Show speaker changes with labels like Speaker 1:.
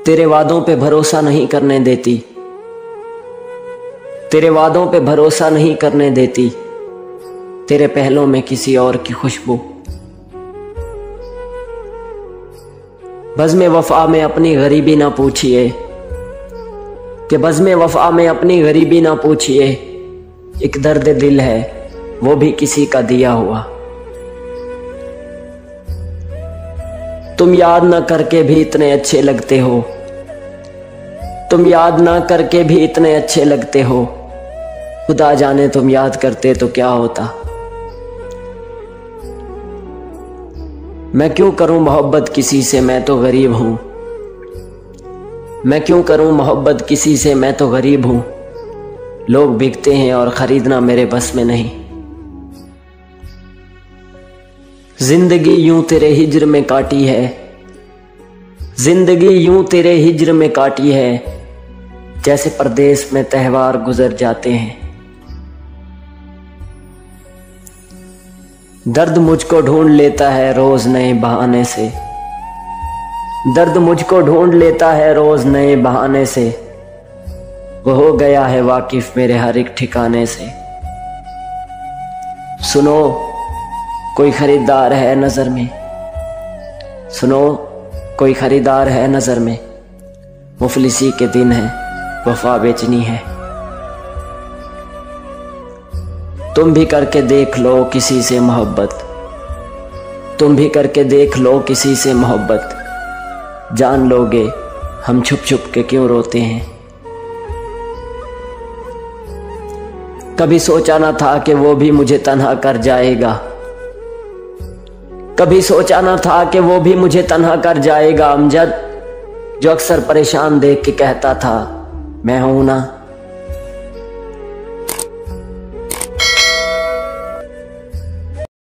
Speaker 1: तेरे वादों पे भरोसा नहीं करने देती, तेरे वादों पे भरोसा नहीं करने देती, तेरे पहलों में किसी और की खुशबू। बज़्म वफ़ा में अपनी गरीबी ना पूछिए, कि बज़्म वफ़ा में अपनी गरीबी ना पूछिए, एक दर्द दिल है वो भी किसी का दिया हुआ। तुम याद ना करके भी इतने अच्छे लगते हो, तुम याद ना करके भी इतने अच्छे लगते हो, खुदा जाने तुम याद करते तो क्या होता। मैं क्यों करूं मोहब्बत किसी से, मैं तो गरीब हूं। मैं क्यों करूं मोहब्बत किसी से, मैं तो गरीब हूं। लोग बिकते हैं और खरीदना मेरे बस में नहीं। जिंदगी यूं तेरे हिज्र में काटी है, जिंदगी यूं तेरे हिज्र में काटी है, जैसे परदेस में त्योहार गुजर जाते हैं। दर्द मुझको ढूंढ लेता है रोज नए बहाने से, दर्द मुझको ढूंढ लेता है रोज नए बहाने से, वो हो गया है वाकिफ मेरे हर एक ठिकाने से। सुनो कोई खरीदार है नजर में, सुनो कोई खरीदार है नजर में, मुफलिसी के दिन है वफा बेचनी है। तुम भी करके देख लो किसी से मोहब्बत, तुम भी करके देख लो किसी से मोहब्बत, जान लोगे हम छुप छुप के क्यों रोते हैं। कभी सोचा ना था कि वो भी मुझे तन्हा कर जाएगा, कभी सोचा ना था कि वो भी मुझे तन्हा कर जाएगा। अमजद जो अक्सर परेशान देख के कहता था मैं हूं ना।